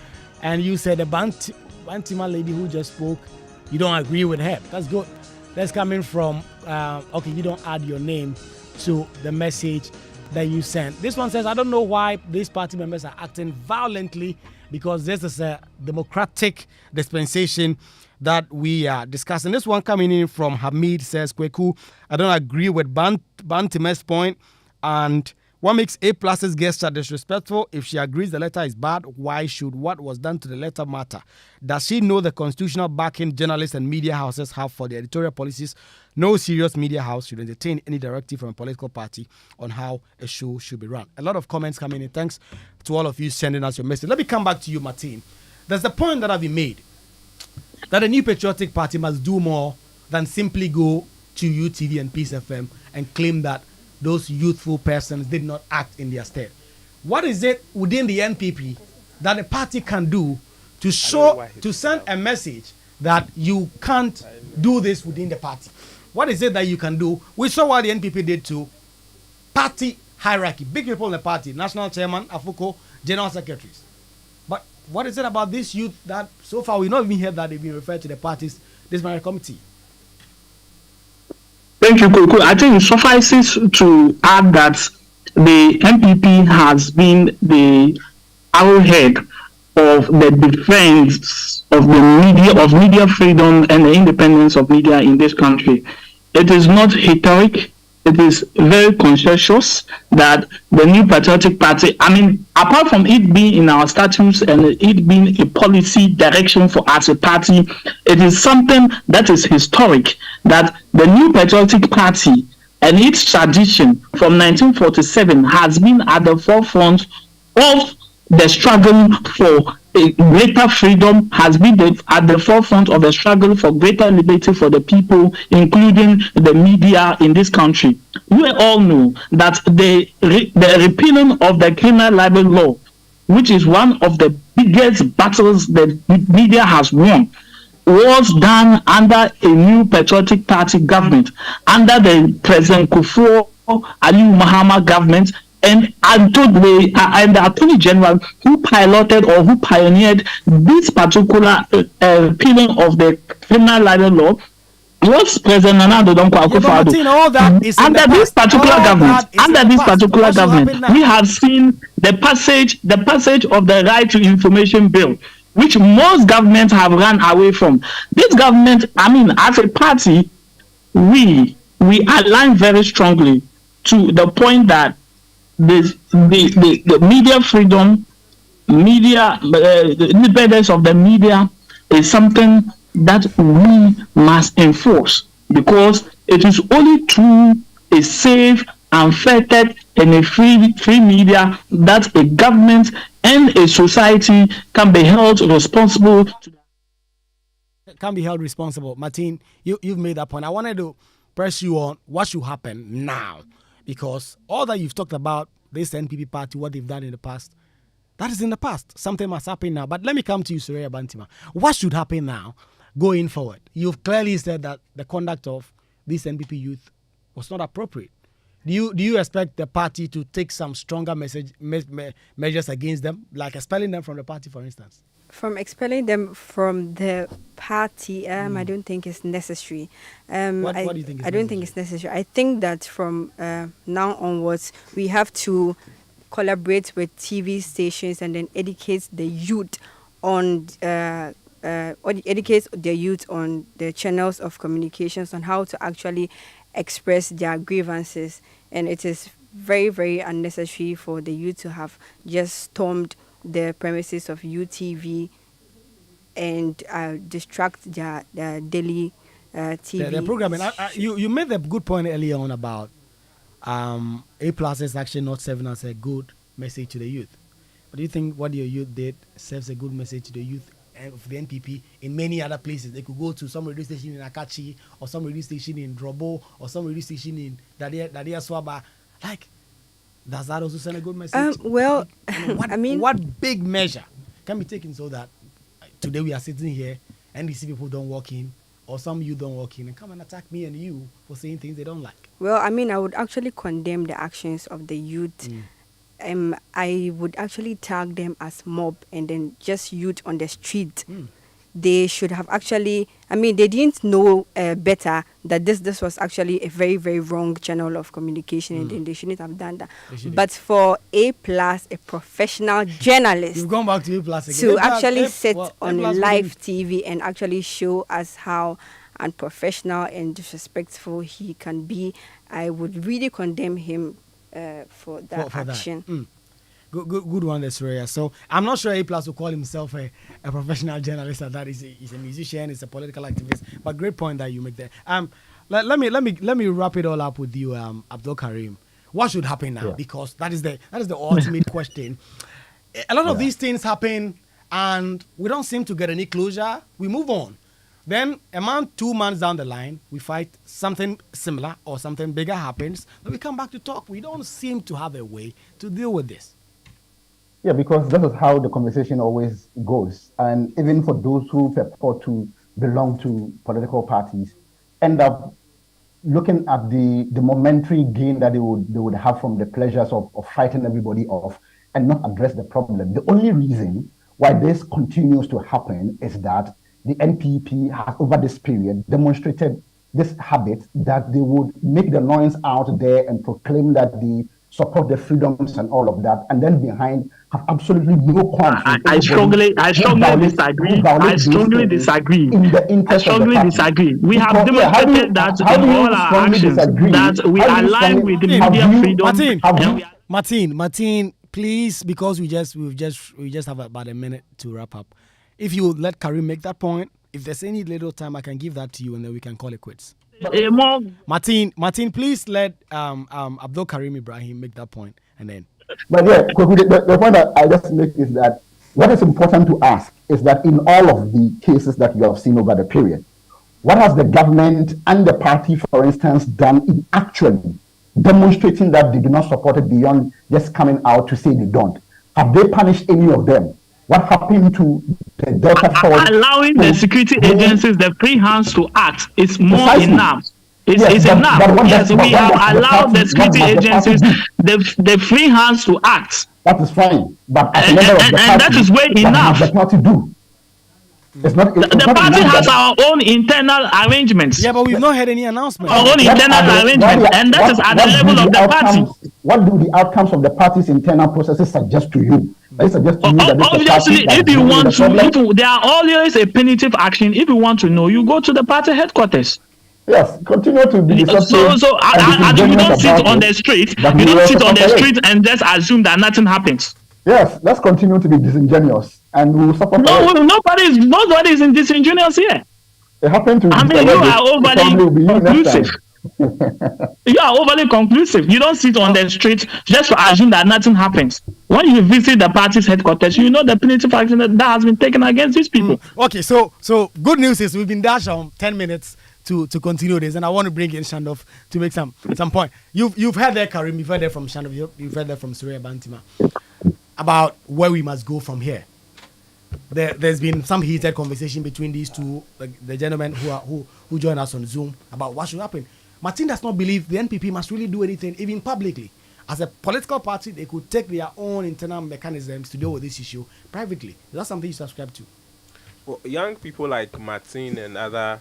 And you said the Bantima lady who just spoke, you don't agree with her. That's good. That's coming from, you don't add your name to the message that you sent. This one says, I don't know why these party members are acting violently, because this is a democratic dispensation that we are discussing. This one coming in from Hamid says, Kwaku, I don't agree with Bantime's point, and what makes A+'s gesture disrespectful? If she agrees the letter is bad, why should what was done to the letter matter? Does she know the constitutional backing journalists and media houses have for the editorial policies? No serious media house should entertain any directive from a political party on how a show should be run. A lot of comments coming in. Thanks to all of you sending us your message. Let me come back to you, Martin. There's a point that I've been made. that the New Patriotic Party must do more than simply go to UTV and Peace FM and claim that those youthful persons did not act in their stead. What is it within the NPP that the party can do to send a message that you can't do this within the party? What is it that you can do? We saw what the NPP did to party hierarchy, big people in the party, national chairman, Afuko, general secretaries. But what is it about this youth that so far we've not even heard that they've been referred to the party's disciplinary committee? Thank you, Kwaku. I think it suffices to add that the MPP has been the arrowhead of the defense of the media, of media freedom and the independence of media in this country. It is not rhetoric. It is very conscientious that the New Patriotic Party, I mean, apart from it being in our statutes and it being a policy direction for as a party, it is something that is historic, that the New Patriotic Party and its tradition from 1947 has been at the forefront of the struggle for a greater freedom, has been at the forefront of the struggle for greater liberty for the people, including the media in this country. We all know that the repealing of the criminal libel law, which is one of the biggest battles the media has won, was done under a New Patriotic Party government, under the President Kufuor Ali Mahama government, and the Attorney General who piloted or who pioneered this particular repealing of the criminal libel law was President Nana Addo Akufo-Addo. Under this particular government, we have seen the passage of the Right to Information Bill, which most governments have run away from. This government, I mean, as a party, we align very strongly to the point that the media freedom, the independence of the media is something that we must enforce, because it is only through a safe, unfettered, and a free media that a government and a society can be held responsible. Can be held responsible. Martin, you've made that point. I wanted to press you on what should happen now, because all that you've talked about, this NPP party, what they've done in the past, that is in the past. Something must happen now. But let me come to you, Suraya Bantima. What should happen now going forward? You've clearly said that the conduct of this NPP youth was not appropriate. Do you expect the party to take some stronger measures against them, like expelling them from the party, for instance? From expelling them from the party, I don't think it's necessary. What do you think? I don't think it's necessary. I think that from now onwards, we have to collaborate with TV stations and then educate the youth on educate their youth on the channels of communications on how to actually express their grievances. And it is very, very unnecessary for the youth to have just stormed the premises of UTV and distract their daily TV. The programming. You made a good point earlier on about A+ is actually not serving as a good message to the youth. But do you think what your youth did serves a good message to the youth of the NPP in many other places? They could go to some radio station in Akachi, or some radio station in Drobo, or some radio station in Dadia Swaba. Like, does that also send a good message? What big measure can be taken so that today we are sitting here and these people don't walk in, or some you don't walk in and come and attack me and you for saying things they don't like? Well, I mean, I would actually condemn the actions of the youth. I would actually tag them as mob and then just youth on the street. They should have actually, I mean, they didn't know better that this was actually a very, very wrong channel of communication, and then they shouldn't have done that. But for A+, a professional journalist, you've gone back to A+ again. To actually sit on live TV and actually show us how unprofessional and disrespectful he can be, I would really condemn him for that action. Good one, there, Suraya. So I'm not sure A+ will call himself a professional journalist, and that he's a musician, he's a political activist. But great point that you make there. Let me wrap it all up with you, Abdul Karim. What should happen now? Yeah. Because that is the ultimate question. A lot of these things happen, and we don't seem to get any closure. We move on. Then a month, 2 months down the line, we fight, something similar or something bigger happens, then we come back to talk. We don't seem to have a way to deal with this. Yeah, because that is how the conversation always goes. And even for those who purport to belong to political parties, end up looking at the momentary gain that they would have from the pleasures of fighting everybody off and not address the problem. The only reason why this continues to happen is that the NPP has over this period demonstrated this habit that they would make the noise out there and proclaim that they support the freedoms and all of that, and then behind have absolutely no qualms. I strongly disagree. I strongly disagree. In the interest I strongly of the disagree. We have demonstrated that in all our actions that we align with the media freedom. Martin, please, because we just have about a minute to wrap up. If you would let Karim make that point, if there's any little time, I can give that to you, and then we can call it quits. Martin, please let Abdul Karim Ibrahim make that point, and then. But yeah, the point that I just make is that what is important to ask is that in all of the cases that you have seen over the period, what has the government and the party, for instance, done in actually demonstrating that they do not support it beyond just coming out to say they don't? Have they punished any of them? What happened to the Delta Force? Allowing the security agencies the free hands to act is more Precisely. enough. It's enough. Yes, we have allowed the security agencies the free hands to act. That is fine, but as a member of the party, and that is way enough. The party do. It's not. The party has our own internal arrangements. Yeah, but we've not had any announcement. Our own internal arrangements, and that is at the level of the party. What do the outcomes of the party's internal processes suggest to you? They suggest to you that obviously, if you want to, there are always a punitive action. If you want to know, you go to the party headquarters. Yes, continue to be so you don't sit on the street. You don't sit on the street and just assume that nothing happens. Yes, let's continue to be disingenuous, and we will suffer. Nobody is disingenuous here. It happened to. I mean, you are overly conclusive. You are overly conclusive. You don't sit on the street just to assume that nothing happens. When you visit the party's headquarters, you know the punitive action that has been taken against these people. Okay, so good news is we've been dashed on 10 minutes to continue this, and I want to bring in Shandov to make some point. You've heard that, Karim. You've heard that from Shandov. You've heard that from Surya Bantima about where we must go from here. There's been some heated conversation between these two, the gentlemen who joined us on Zoom, about what should happen. Martin does not believe the NPP must really do anything, even publicly. As a political party, they could take their own internal mechanisms to deal with this issue privately. Is that something you subscribe to? Well, young people like Martin and other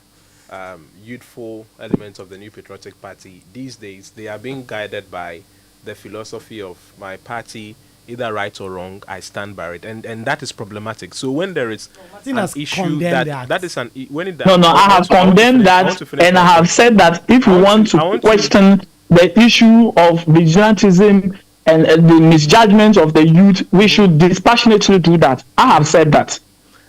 youthful elements of the New Patriotic Party, these days, they are being guided by the philosophy of my party, either right or wrong, I stand by it, and that is problematic. So when there is an issue that is an when it I have condemned that, and I have said that if we want to question the issue of vigilantism and the misjudgment of the youth, we should dispassionately do that. I have said that.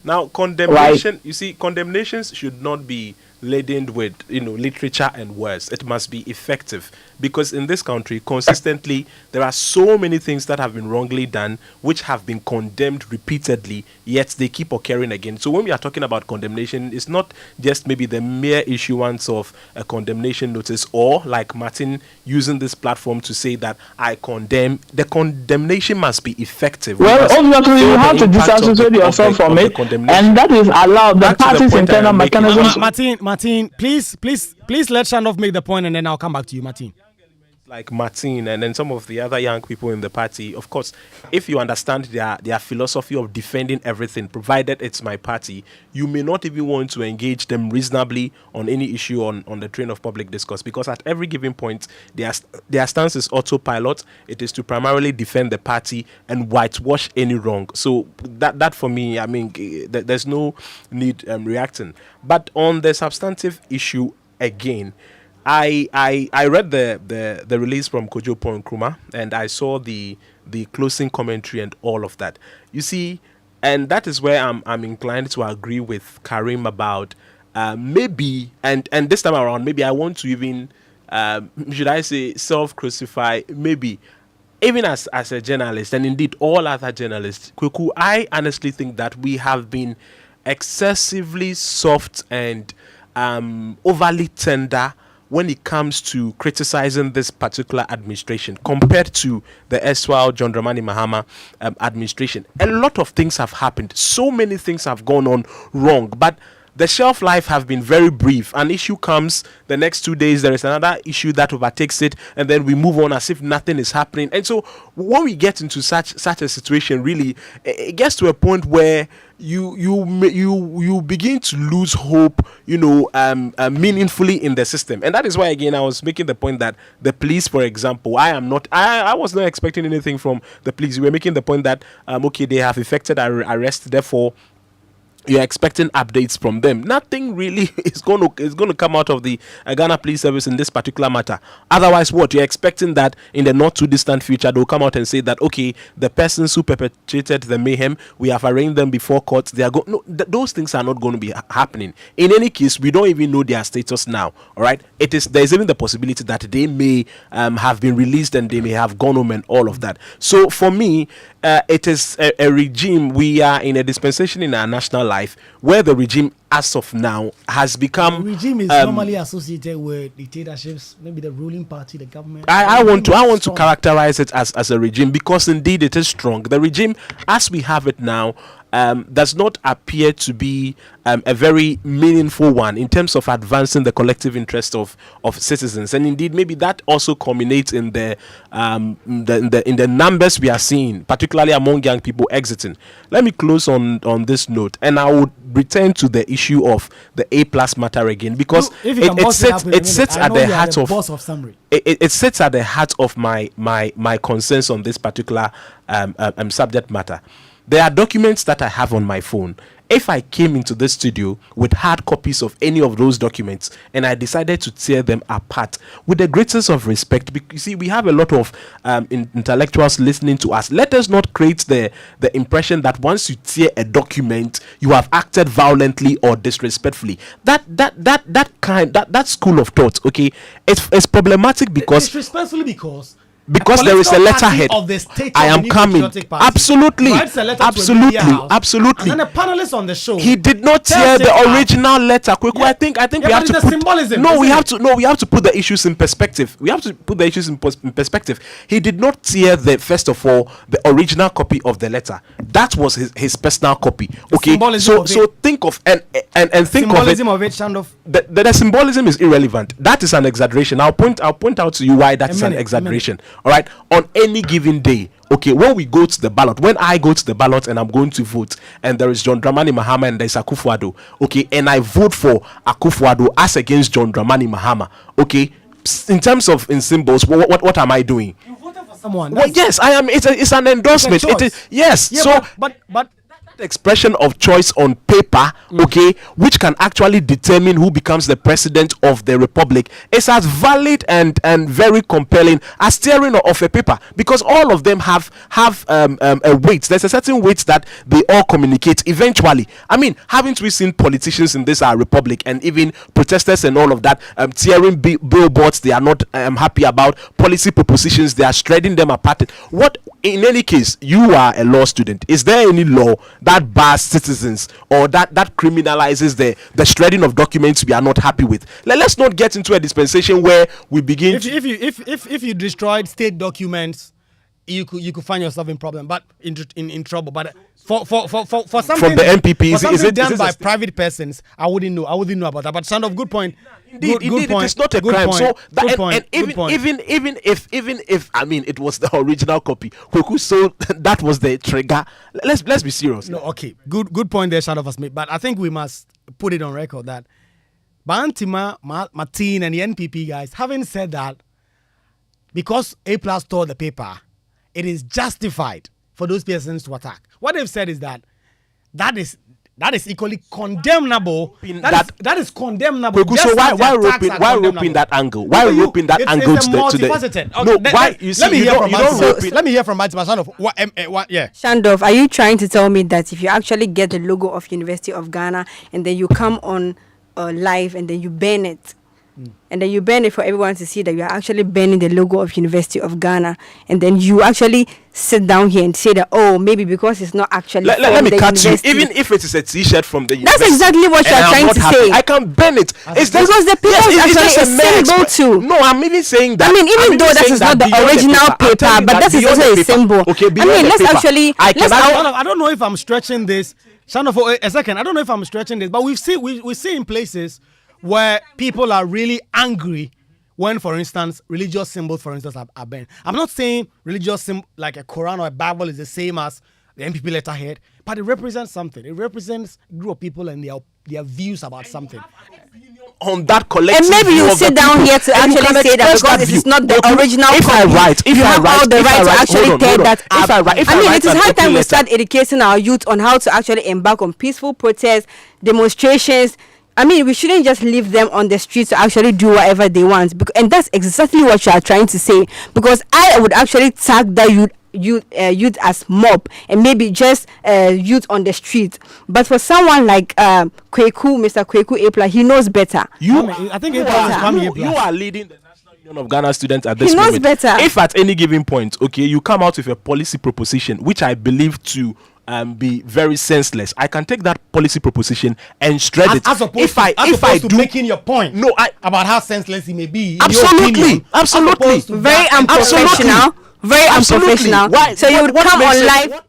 Now, condemnation. Right. You see, condemnations should not be laden with literature and words. It must be effective, because in this country consistently there are so many things that have been wrongly done which have been condemned repeatedly, yet they keep occurring again. So when we are talking about condemnation, it's not just maybe the mere issuance of a condemnation notice, or like Martin using this platform to say that I condemn. The condemnation must be effective. Well, obviously you have to disassociate yourself from it, and that is allowed. The party's internal mechanisms. Martin, please let Shandov make the point, and then I'll come back to you, Martin. Like Martin and then some of the other young people in the party, of course, if you understand their philosophy of defending everything, provided it's my party, you may not even want to engage them reasonably on any issue on the train of public discourse, because at every given point, their stance is autopilot. It is to primarily defend the party and whitewash any wrong. So that for me, I mean, there's no need reacting. But on the substantive issue again, I read the release from Kojo Nkrumah, and I saw the closing commentary and all of that. You see, and that is where I'm inclined to agree with Karim about maybe, and this time around, maybe I want to even, should I say, self-crucify, maybe, even as a journalist, and indeed all other journalists, Kwaku, I honestly think that we have been excessively soft and overly tender when it comes to criticizing this particular administration compared to the erstwhile John Dramani Mahama administration. A lot of things have happened. So many things have gone on wrong, but the shelf life have been very brief. An issue comes, the next 2 days there is another issue that overtakes it, and then we move on as if nothing is happening. And so when we get into such a situation, really, it gets to a point where you begin to lose hope, meaningfully in the system. And that is why, again, I was making the point that the police, for example, I was not expecting anything from the police. We were making the point that okay, they have effected arrest, therefore you're expecting updates from them. Nothing really is going to come out of the Ghana Police Service in this particular matter. Otherwise, what you're expecting that in the not too distant future they'll come out and say that okay, the persons who perpetrated the mayhem, we have arraigned them before court. They are those things are not going to be happening. In any case, we don't even know their status now. All right, there's even the possibility that they may have been released and they may have gone home and all of that. So for me, it is a regime. We are in a dispensation in our national life where the regime, as of now, has become. The regime is normally associated with dictatorships, maybe the ruling party, the government. I want to characterize it as a regime because indeed it is strong. The regime, as we have it now, does not appear to be a very meaningful one in terms of advancing the collective interest of citizens, and indeed maybe that also culminates in the numbers we are seeing, particularly among young people exiting. Let me close on this note, and I would return to the issue of the A+ matter again because it sits at the heart of it sits at the heart of my concerns on this particular subject matter. There are documents that I have on my phone. If I came into this studio with hard copies of any of those documents and I decided to tear them apart with the greatest of respect, because you see, we have a lot of intellectuals listening to us. Let us not create the impression that once you tear a document, you have acted violently or disrespectfully. That school of thought, okay, it's problematic because disrespectfully because there is a letterhead of the state I am coming. Absolutely. Absolutely. And a panelist on the show. He did not tear the original letter. Kwaku, I think we have to put symbolism. we have to put the issues in perspective. We have to put the issues in perspective. He did not tear first of all the original copy of the letter. That was his personal copy. Okay. So think of and think symbolism of it. Shandoff. The symbolism is irrelevant. That is an exaggeration. I'll point out to you why that is an exaggeration. All right, on any given day, okay, when we go to the ballot, when I go to the ballot and I'm going to vote, and there is John Dramani Mahama and there's Akufo-Addo, okay, and I vote for Akufo-Addo as against John Dramani Mahama, okay, in terms of in symbols, what am I doing? You voted for someone. Well, yes, I am. It's an endorsement. It is, yes. Yeah, so, but expression of choice on paper, okay, which can actually determine who becomes the president of the republic, is as valid and very compelling as tearing of a paper, because all of them have a weight. There's a certain weight that they all communicate eventually. I mean, haven't we seen politicians in this republic and even protesters and all of that tearing billboards they are not happy about, policy propositions, they are shredding them apart? What, in any case, you are a law student. Is there any law that bars citizens or that criminalizes the shredding of documents we are not happy with? Let's not get into a dispensation where we begin. If you destroyed state documents, you could find yourself in problem, but in trouble. But for something from the MPP, is it done by private persons? I wouldn't know about that. But sound of good point. Indeed, it is not a crime. So even if I mean it was the original copy, so that was the trigger. Let's be serious. No, okay, good point there, Shadow has made. But I think we must put it on record that Bantima, Martin, and the NPP guys, having said that, because A+ tore the paper, it is justified for those persons to attack. What they've said is that is equally condemnable. That is condemnable. So why roping that angle? Why roping that angle to the? Okay, no, why you see you don't rope it. Let me hear from Matima Shandoff. Yeah. Shandoff, are you trying to tell me that if you actually get the logo of University of Ghana and then you come on live and then you ban it, and then you burn it for everyone to see that you are actually burning the logo of University of Ghana, and then you actually sit down here and say that, oh, maybe because it's not actually let me the cut you. university. Even if it is a T-shirt from the That's university, exactly what you and are I'm trying not to happy, say. I can burn it. It's just, Because the paper is actually a symbol too. No, I'm even saying that. I mean, even though that is not the original paper, but that is also a symbol. Okay, I mean, let's actually. I don't know if I'm stretching this. Shano, for a second, I don't know if I'm stretching this, but we see in places where people are really angry when, for instance, religious symbols, for instance, are banned. I'm not saying religious symbol like a Quran or a Bible is the same as the MPP letterhead, but it represents something. It represents a group of people and their views about something. On that collective, and maybe you sit down here to actually say that because it's not the original copy. You have all the right to actually tear that up. I mean, it is high time we start educating our youth on how to actually embark on peaceful protests, demonstrations. I mean, we shouldn't just leave them on the streets to actually do whatever they want. And that's exactly what you are trying to say. Because I would actually tag that youth as mob and maybe just youth on the street. But for someone like Mr. Kwaku Apla, he knows better. I think you are leading the National Union of Ghana students at this moment. He knows better. If at any given point, okay, you come out with a policy proposition, which I believe to be very senseless, I can take that policy proposition and shred it. As opposed to making your point about how senseless it may be. Absolutely. Very unprofessional. Very unprofessional. Why? So you would come on live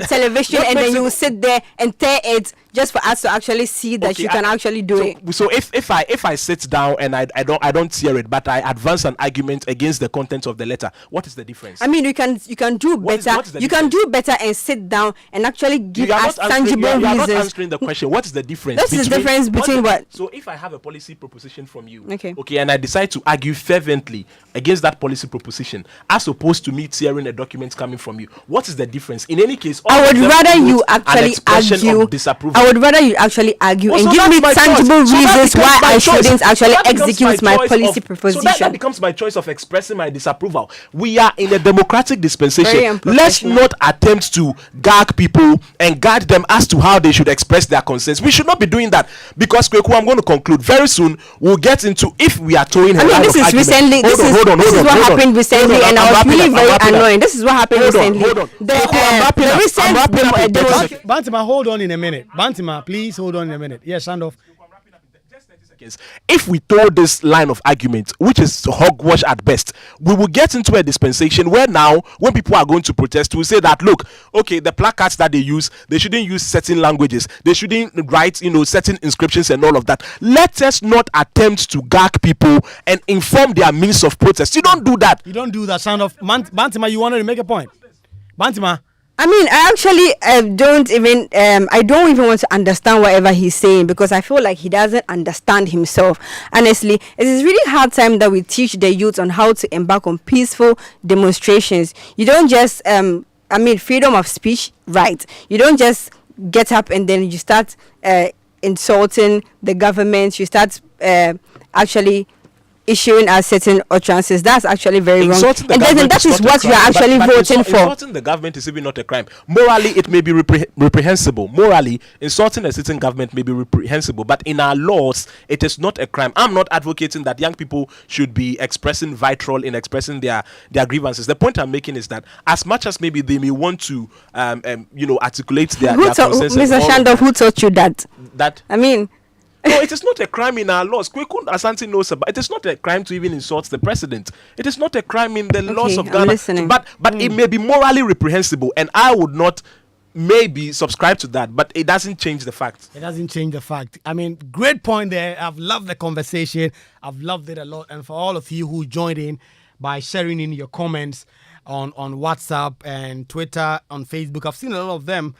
television and then you will sit there and tear it just for us to actually see that you can actually do it. So if I sit down and I don't tear it, but I advance an argument against the content of the letter, what is the difference? I mean, you can do better. You can do better and sit down and actually give us tangible reasons. You are not answering the question. What is the difference? What's the difference between what? So if I have a policy proposition from you, okay, and I decide to argue fervently against that policy proposition, as opposed to me tearing a document coming from you, what is the difference? In any case, I would rather you actually argue. I would rather you actually argue and give me tangible reasons why I shouldn't actually execute my policy proposition. So that becomes my choice of expressing my disapproval. We are in a democratic dispensation. Let's not attempt to gag people and guide them as to how they should express their concerns. We should not be doing that, because Kwaku, I'm going to conclude very soon. We'll get into if we are towing. I mean, this is recently. This is what happened recently, and I was really very annoying. This is what happened recently. The recent. Bantima, hold on in a minute. Bantima, please hold on in a minute. Yes, Shandoff. If we tow this line of argument, which is hogwash at best, we will get into a dispensation where now, when people are going to protest, we say that, look, okay, the placards that they use, they shouldn't use certain languages, they shouldn't write, certain inscriptions and all of that. Let us not attempt to gag people and inform their means of protest. You don't do that. You don't do that, Shandoff. Bantima, you wanted to make a point. Bantima. I mean, I actually don't even want to understand whatever he's saying, because I feel like he doesn't understand himself. Honestly, it is really hard time that we teach the youth on how to embark on peaceful demonstrations. You don't just, freedom of speech, right? You don't just get up and then you start insulting the government. You start actually issuing us certain utterances. That's actually very wrong. And then that is what we are actually voting for. Insulting the government is even not a crime. Morally, it may be reprehensible. Morally, insulting a certain government may be reprehensible, but in our laws, it is not a crime. I'm not advocating that young people should be expressing vitriol in expressing their grievances. The point I'm making is that as much as maybe they may want to, articulate their concerns. Mr. Shandoff, who taught you that? I mean. No, it is not a crime in our laws. Kwaku Asante knows about it. Is not a crime to even insult the president. It is not a crime in the laws of Ghana. But it may be morally reprehensible, and I would not maybe subscribe to that, but it doesn't change the fact. It doesn't change the fact. I mean, great point there. I've loved the conversation. I've loved it a lot. And for all of you who joined in by sharing in your comments on WhatsApp and Twitter, on Facebook, I've seen a lot of them.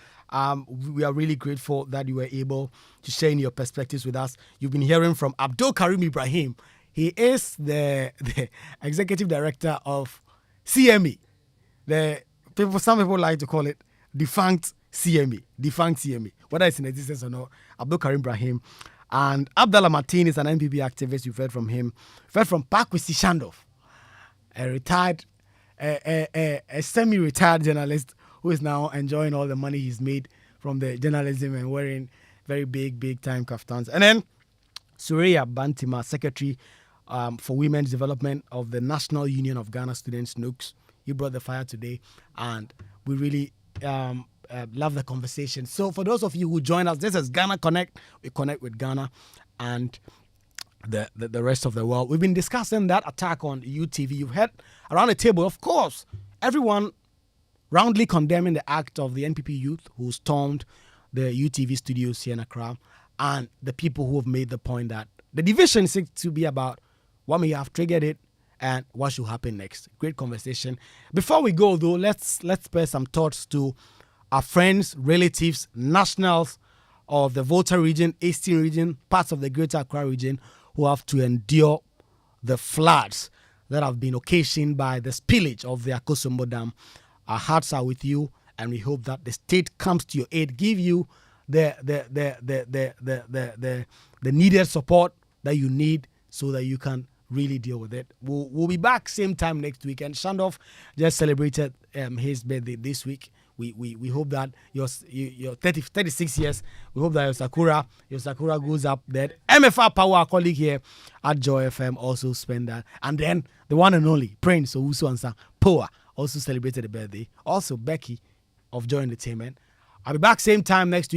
We are really grateful that you were able to share in your perspectives with us. You've been hearing from Abdul Karim Ibrahim. He is the executive director of CME. Some people like to call it defunct CME, whether it's in existence or not. Abdul Karim Ibrahim. And Abdallah Martin is an NPP activist. You've heard from him. You've heard from Kwaku Asante, a retired, a semi-retired journalist who is now enjoying all the money he's made from the journalism and wearing very big time kaftans. And then Surya Bantima, secretary for Women's Development of the National Union of Ghana Students, NUCS. You brought the fire today, and we really love the conversation. So for those of you who join us, this is Ghana Connect. We connect with Ghana and the rest of the world. We've been discussing that attack on UTV. You've heard around the table, of course, everyone roundly condemning the act of the NPP youth who stormed the UTV studios here in Accra, and the people who have made the point that the division seems to be about what may have triggered it and what should happen next. Great conversation. Before we go, though, let's spare some thoughts to our friends, relatives, nationals of the Volta region, Eastern region, parts of the Greater Accra region who have to endure the floods that have been occasioned by the spillage of the Akosombo Dam. Our hearts are with you, and we hope that the state comes to your aid, give you the needed support that you need so that you can really deal with it. We'll be back same time next week. And Shandov just celebrated his birthday this week. We hope that your 36 years, we hope that your Sakura goes up there. MFR Power, our colleague here at Joy FM, also spend that. And then the one and only Prince Owusu Ansa Poa also celebrated a birthday. Also Becky of Joy Entertainment. I'll be back same time next week.